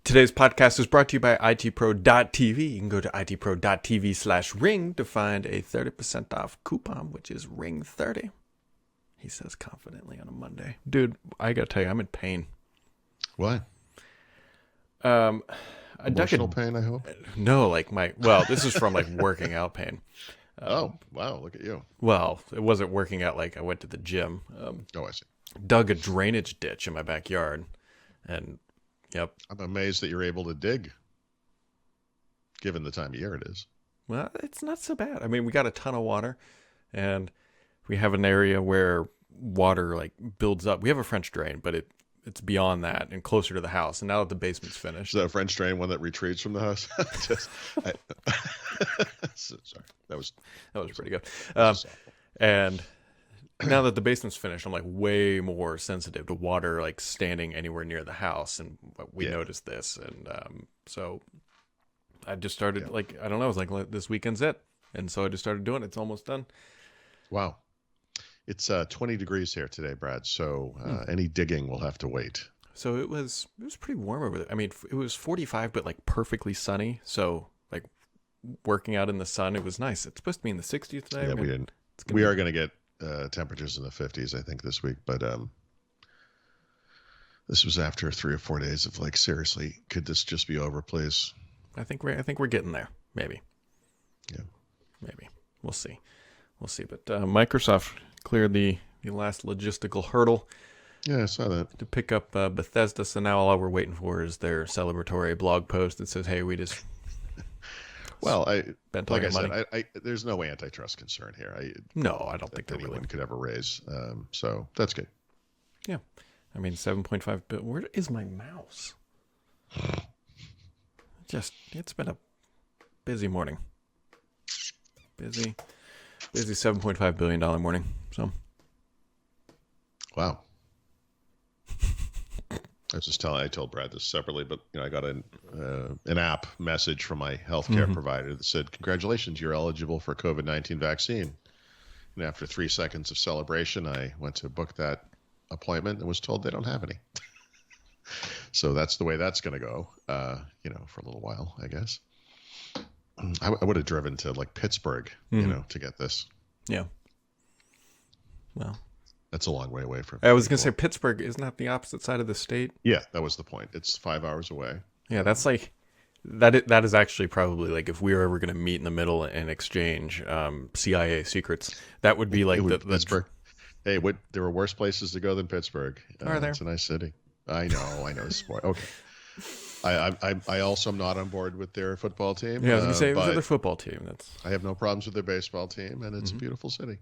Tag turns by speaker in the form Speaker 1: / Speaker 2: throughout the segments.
Speaker 1: Today's podcast is brought to you by itpro.tv. You can go to itpro.tv/ring to find a 30% off coupon, which is ring30. He says confidently on a Monday. Dude, I gotta tell you, I'm in pain.
Speaker 2: Why?
Speaker 1: Emotional
Speaker 2: pain, I hope?
Speaker 1: No, this is from like working out pain.
Speaker 2: Oh, wow, look at you.
Speaker 1: Well, it wasn't working out like I went to the gym.
Speaker 2: I see.
Speaker 1: Dug a drainage ditch in my backyard, and yep.
Speaker 2: I'm amazed that you're able to dig, given the time of year it is.
Speaker 1: Well, it's not so bad. I mean, we got a ton of water, and we have an area where water like builds up. We have a French drain, but it's beyond that and closer to the house. And now that the basement's finished,
Speaker 2: is that a French drain one that retreats from the house? Sorry, that was
Speaker 1: pretty good. And now that the basement's finished, I'm like way more sensitive to water like standing anywhere near the house, and we noticed this, and so I just started I don't know, it was like this weekend's it, and so I just started doing it. It's almost done.
Speaker 2: Wow, it's 20 degrees here today, Brad. So any digging will have to wait.
Speaker 1: So it was pretty warm over there. I mean, it was 45, but like perfectly sunny. So like working out in the sun, it was nice. It's supposed to be in the 60s today.
Speaker 2: Yeah, we are going to get temperatures in the 50s, I think, this week. But this was after 3 or 4 days of like, seriously, could this just be over, please?
Speaker 1: I think we're getting there. Maybe.
Speaker 2: Yeah.
Speaker 1: Maybe. We'll see. But Microsoft cleared the last logistical hurdle.
Speaker 2: Yeah, I saw that.
Speaker 1: To pick up Bethesda. So now all we're waiting for is their celebratory blog post that says, "Hey, we just."
Speaker 2: Well,
Speaker 1: spent
Speaker 2: like I said, there's no antitrust concern here. I
Speaker 1: don't think
Speaker 2: anyone
Speaker 1: really
Speaker 2: could ever raise. So that's good.
Speaker 1: Yeah, I mean 7.5 billion. Where is my mouse? It's been a busy morning. Busy $7.5 billion morning. So.
Speaker 2: Wow. I told Brad this separately, but I got an app message from my healthcare provider that said, "Congratulations, you're eligible for COVID-19 vaccine." And after 3 seconds of celebration, I went to book that appointment and was told they don't have any. So that's the way that's going to go, for a little while, I guess. I would have driven to like Pittsburgh, to get this.
Speaker 1: Yeah. Well.
Speaker 2: That's a long way away from.
Speaker 1: I was going to say Pittsburgh, isn't that the opposite side of the state?
Speaker 2: Yeah, that was the point. It's 5 hours away.
Speaker 1: Yeah, that's like that is actually probably like if we were ever going to meet in the middle and exchange CIA secrets, that would be like
Speaker 2: Pittsburgh. Hey, there were worse places to go than Pittsburgh.
Speaker 1: Are there?
Speaker 2: It's a nice city. I know. Sport. Okay. I also am not on board with their football team.
Speaker 1: Yeah, I was going to say it was their football team.
Speaker 2: I have no problems with their baseball team, and it's a beautiful city.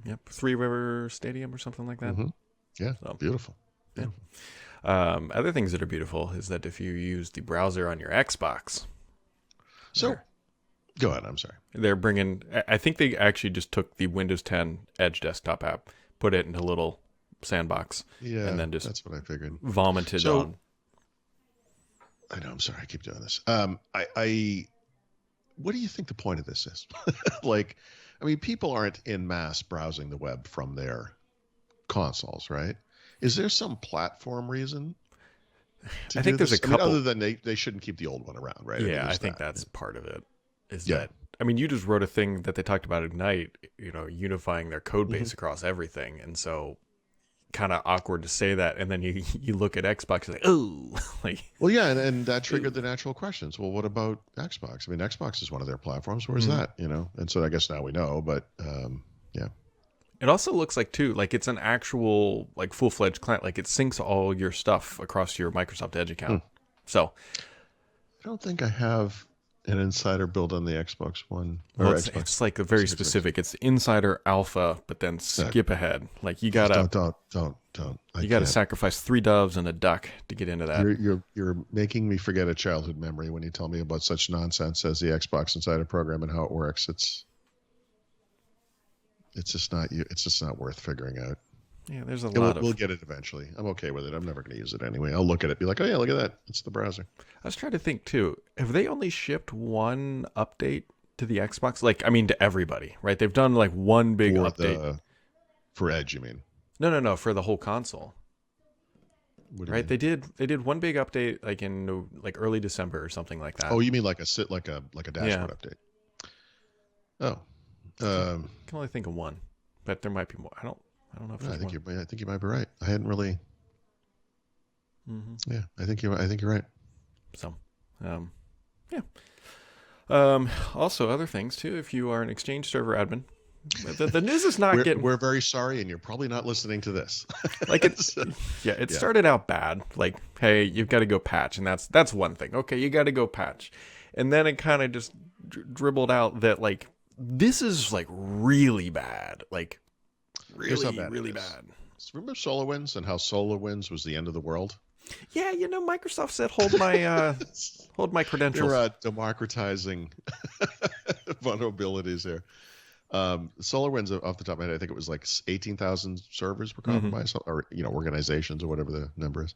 Speaker 1: Yep, Three River Stadium or something like that.
Speaker 2: Mm-hmm. Yeah, so, beautiful.
Speaker 1: Yeah. Other things that are beautiful is that if you use the browser on your Xbox.
Speaker 2: So, go ahead. I'm sorry.
Speaker 1: They're bringing. I think they actually just took the Windows 10 Edge desktop app, put it into a little sandbox, and then just
Speaker 2: that's what I figured.
Speaker 1: Vomited on.
Speaker 2: I know. I'm sorry. I keep doing this. What do you think the point of this is? People aren't en masse browsing the web from their consoles, right? Is there some platform reason?
Speaker 1: I think there's a couple.
Speaker 2: Other than they shouldn't keep the old one around, right?
Speaker 1: Yeah, I think that's part of it. That you just wrote a thing that they talked about at Ignite, unifying their code base across everything, and so kind of awkward to say that, and then you look at Xbox and
Speaker 2: well, yeah, and that triggered the natural questions. Well, what about Xbox? I mean, Xbox is one of their platforms. Where's that? And so I guess now we know, but yeah.
Speaker 1: It also looks like too, like it's an actual like full-fledged client, like it syncs all your stuff across your Microsoft Edge account. So
Speaker 2: I don't think I have an insider build on the Xbox One.
Speaker 1: Well, it's like a very specific. It's insider alpha, but then skip ahead. Like you gotta
Speaker 2: don't.
Speaker 1: You gotta sacrifice 3 doves and a duck to get into that.
Speaker 2: You're making me forget a childhood memory when you tell me about such nonsense as the Xbox Insider program and how it works. It's just not worth figuring out.
Speaker 1: Yeah, there's a lot of...
Speaker 2: We'll get it eventually. I'm okay with it. I'm never going to use it anyway. I'll look at it, be like, oh yeah, look at that. It's the browser.
Speaker 1: I was trying to think too. Have they only shipped one update to the Xbox? To everybody, right? They've done like one big update.
Speaker 2: For Edge, you mean?
Speaker 1: No, for the whole console.
Speaker 2: What do you
Speaker 1: right?
Speaker 2: mean?
Speaker 1: They did one big update like in like early December or something like that.
Speaker 2: Oh, you mean like a
Speaker 1: Yeah,
Speaker 2: dashboard update? Oh,
Speaker 1: can,
Speaker 2: um,
Speaker 1: can only think of one, but there might be more. I don't know if
Speaker 2: no,
Speaker 1: there's more.
Speaker 2: I think you might be right. I hadn't really.
Speaker 1: Hmm.
Speaker 2: Yeah, I think you're right.
Speaker 1: So, um, yeah. Also, other things too. If you are an Exchange server admin, the news is not getting
Speaker 2: We're very sorry, and you're probably not listening to this.
Speaker 1: like it.
Speaker 2: So,
Speaker 1: Yeah, it
Speaker 2: yeah,
Speaker 1: started out bad. Like, hey, you've got to go patch, and that's one thing. Okay, you got to go patch, and then it kind of just dribbled out that like this is like really bad. Like,
Speaker 2: here's how
Speaker 1: really,
Speaker 2: bad it
Speaker 1: really
Speaker 2: is.
Speaker 1: bad.
Speaker 2: Remember SolarWinds and how SolarWinds was the end of the world?
Speaker 1: Yeah, Microsoft said hold my credentials.
Speaker 2: They're democratizing vulnerabilities here. SolarWinds, off the top of my head, I think it was like 18,000 servers were compromised, or organizations or whatever the number is.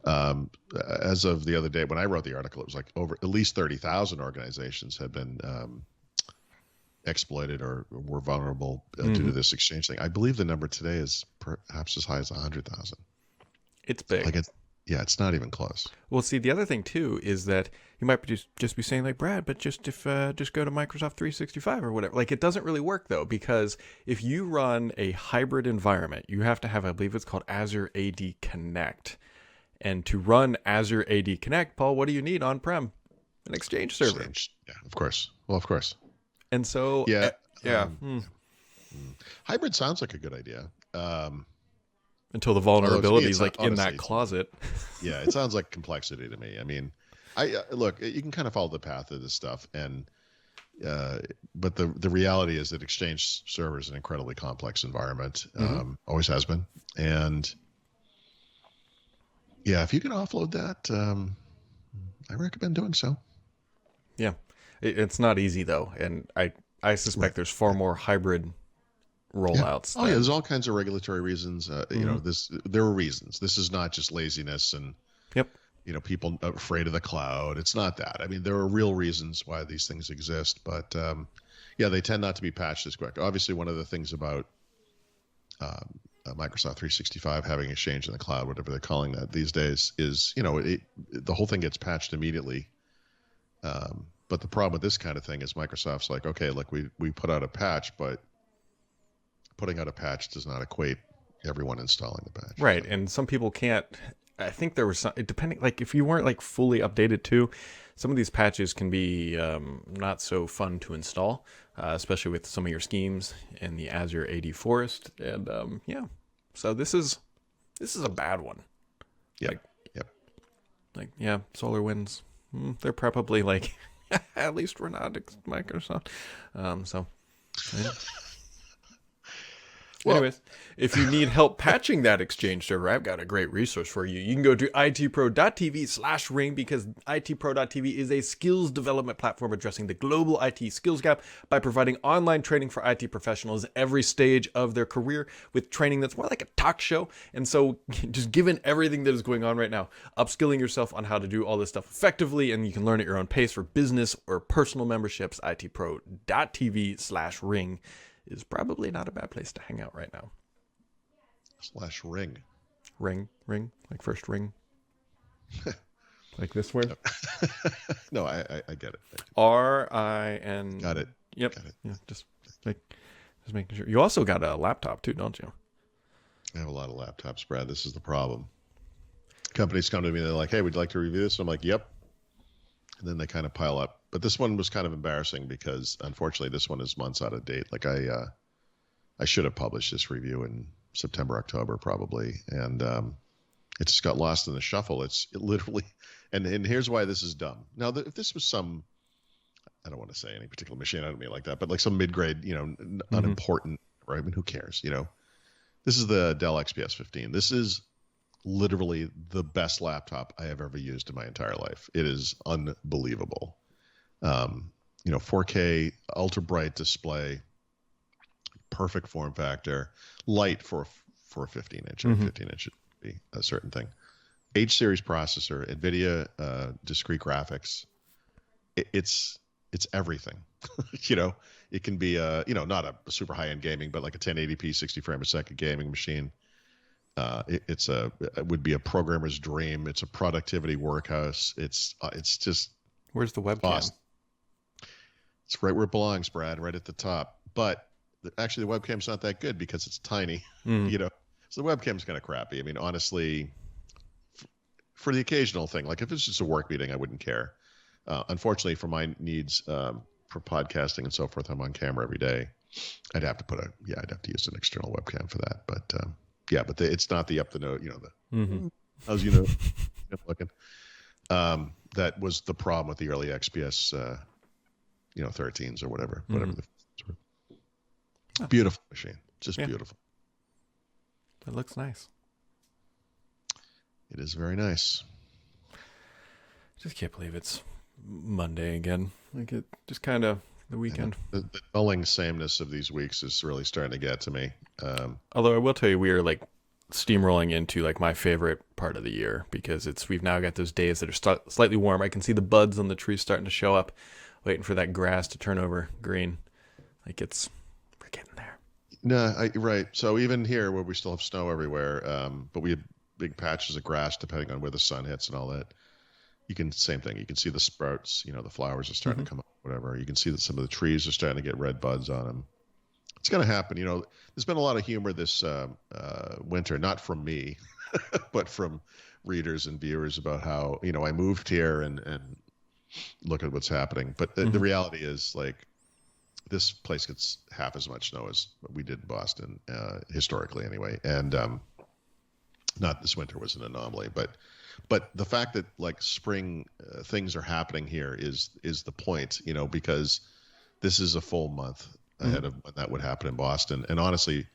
Speaker 2: As of the other day, when I wrote the article, it was like over at least 30,000 organizations had been exploited or were vulnerable due to this Exchange thing. I believe the number today is perhaps as high as 100,000.
Speaker 1: It's big.
Speaker 2: Like it's not even close.
Speaker 1: Well, see, the other thing too is that you might just be saying like Brad, but just go to Microsoft 365 or whatever. Like it doesn't really work though, because if you run a hybrid environment, you have to have, I believe it's called Azure AD Connect. And to run Azure AD Connect, Paul, what do you need on-prem? An Exchange server.
Speaker 2: Yeah, of course. Well, of course.
Speaker 1: And so,
Speaker 2: Yeah.
Speaker 1: yeah.
Speaker 2: Hybrid sounds like a good idea.
Speaker 1: Until the
Speaker 2: Although to me,
Speaker 1: vulnerability
Speaker 2: it's
Speaker 1: is like in
Speaker 2: honestly,
Speaker 1: that closet.
Speaker 2: Yeah, it sounds like complexity to me. I mean, I look, you can kind of follow the path of this stuff, and but the reality is that Exchange Server is an incredibly complex environment, always has been, and yeah, if you can offload that, I recommend doing so.
Speaker 1: Yeah, it's not easy though, and I suspect there's far more hybrid rollouts.
Speaker 2: Oh yeah, there's all kinds of regulatory reasons. There are reasons. This is not just laziness and
Speaker 1: Yep.
Speaker 2: People afraid of the cloud. It's not that. I mean, there are real reasons why these things exist, but yeah, they tend not to be patched as quick. Obviously, one of the things about Microsoft 365 having Exchange in the cloud, whatever they're calling that these days, is the whole thing gets patched immediately. But the problem with this kind of thing is Microsoft's like, okay, look, we put out a patch, but putting out a patch does not equate everyone installing the patch.
Speaker 1: Right, and some people can't. I think there was some, depending, like if you weren't like fully updated too, some of these patches can be not so fun to install, especially with some of your schemes in the Azure AD Forest, and yeah, so this is a bad one.
Speaker 2: Yeah,
Speaker 1: Like yeah, SolarWinds, they're probably like at least we're not Microsoft, so. Yeah.
Speaker 2: Well,
Speaker 1: anyways, if you need help patching that Exchange server, I've got a great resource for you. You can go to itpro.tv/ring, because itpro.tv is a skills development platform addressing the global IT skills gap by providing online training for IT professionals at every stage of their career, with training that's more like a talk show. And so just given everything that is going on right now, upskilling yourself on how to do all this stuff effectively, and you can learn at your own pace for business or personal memberships, itpro.tv/ring is probably not a bad place to hang out right now.
Speaker 2: /ring.
Speaker 1: Ring, like first ring. Like this word.
Speaker 2: No, I get it.
Speaker 1: RIN.
Speaker 2: Got it.
Speaker 1: Yep.
Speaker 2: Got it.
Speaker 1: Yeah, just making sure. You also got a laptop too, don't you?
Speaker 2: I have a lot of laptops, Brad. This is the problem. Companies come to me and they're like, hey, would you like to review this? And I'm like, yep. And then they kind of pile up. But this one was kind of embarrassing because, unfortunately, this one is months out of date. Like I should have published this review in September, October, probably, and it just got lost in the shuffle. It literally, and here's why this is dumb. Now, if this was some, I don't want to say any particular machine, I don't mean it like that, but like some mid-grade, unimportant, right? I mean, who cares? This is the Dell XPS 15. This is literally the best laptop I have ever used in my entire life. It is unbelievable. 4K, ultra bright display, perfect form factor, light for a 15-inch. 15-inch would be a certain thing. H series processor, NVIDIA discrete graphics. It's everything. It can be not a super high-end gaming, but like a 1080p 60 frame a second gaming machine. It would be a programmer's dream. It's a productivity workhouse. It's just
Speaker 1: Where's the webcam?
Speaker 2: awesome. It's right where it belongs, Brad, right at the top. But actually, the webcam's not that good because it's tiny, So the webcam's kind of crappy. I mean, honestly, for the occasional thing, like if it's just a work meeting, I wouldn't care. Unfortunately, for my needs for podcasting and so forth, I'm on camera every day. I'd have to use an external webcam for that. But it's not the up the note, how's looking. That was the problem with the early XPS, 13s or whatever the beautiful machine, just beautiful.
Speaker 1: It looks nice.
Speaker 2: It is very nice.
Speaker 1: Just can't believe it's Monday again. Like it just kind of the weekend.
Speaker 2: The dulling sameness of these weeks is really starting to get to me.
Speaker 1: Although I will tell you, we are like steamrolling into like my favorite part of the year because we've now got those days that are slightly warm. I can see the buds on the trees starting to show up, waiting for that grass to turn over green. Like we're getting there.
Speaker 2: No, right. So even here where we still have snow everywhere, but we have big patches of grass depending on where the sun hits and all that. Same thing. You can see the sprouts, the flowers are starting to come up, whatever. You can see that some of the trees are starting to get red buds on them. It's going to happen. There's been a lot of humor this winter, not from me, but from readers and viewers about how, I moved here and look at what's happening. But the reality is like this place gets half as much snow as we did in Boston, historically anyway. And not this winter was an anomaly, but the fact that like spring things are happening here is the point, because this is a full month ahead of when that would happen in Boston. And honestly,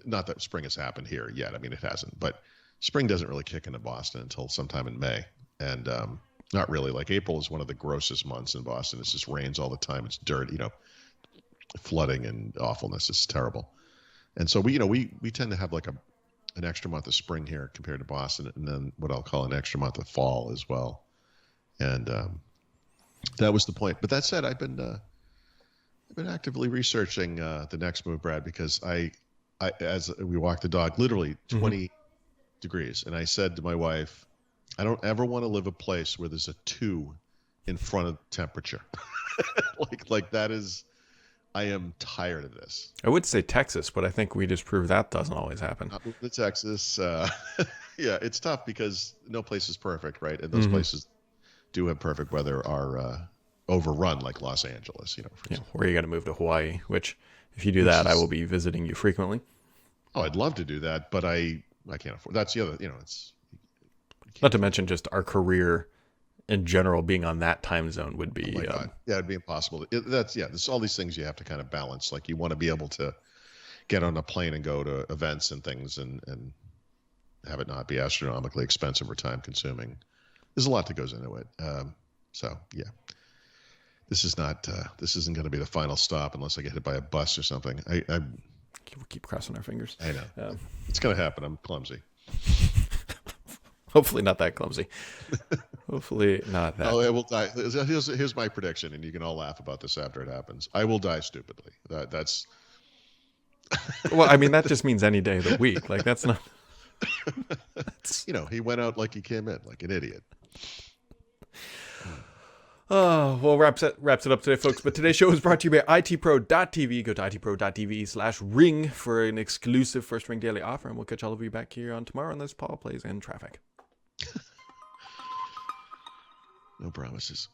Speaker 2: not that spring has happened here yet. I mean, it hasn't, but spring doesn't really kick into Boston until sometime in May. And not really. Like April is one of the grossest months in Boston. It just rains all the time. It's dirt, flooding and awfulness. It's terrible. And so we tend to have like an extra month of spring here compared to Boston, and then what I'll call an extra month of fall as well. And that was the point. But that said, I've been actively researching the next move, Brad, because I as we walked the dog, literally 20 degrees, and I said to my wife, I don't ever want to live a place where there's a 2 in front of temperature. like that is. I am tired of this.
Speaker 1: I would say Texas, but I think we just proved that doesn't always happen.
Speaker 2: Not the Texas. Yeah, it's tough because no place is perfect, right? And those places do have perfect weather are overrun, like Los Angeles, for example.
Speaker 1: Where you got to move to Hawaii, which if you do that, I will be visiting you frequently.
Speaker 2: Oh, I'd love to do that, but I can't afford. That's the other, it's.
Speaker 1: Not to mention just our career in general, being on that time zone would be.
Speaker 2: Oh my God. Yeah, it'd be impossible. There's all these things you have to kind of balance. Like you want to be able to get on a plane and go to events and things and have it not be astronomically expensive or time consuming. There's a lot that goes into it. So yeah, this isn't going to be the final stop unless I get hit by a bus or something. We'll
Speaker 1: keep crossing our fingers.
Speaker 2: I know. It's going to happen. I'm clumsy.
Speaker 1: Hopefully not that clumsy. Hopefully not that.
Speaker 2: Oh, I will die. Here's my prediction, and you can all laugh about this after it happens. I will die stupidly. That's.
Speaker 1: Well, I mean, that just means any day of the week. Like that's not.
Speaker 2: He went out like he came in, like an idiot.
Speaker 1: Oh, well, wraps it up today, folks. But today's show is brought to you by itpro.tv. Go to itpro.tv/ring for an exclusive First Ring Daily offer, and we'll catch all of you back here on tomorrow unless Paul plays in traffic.
Speaker 2: No promises.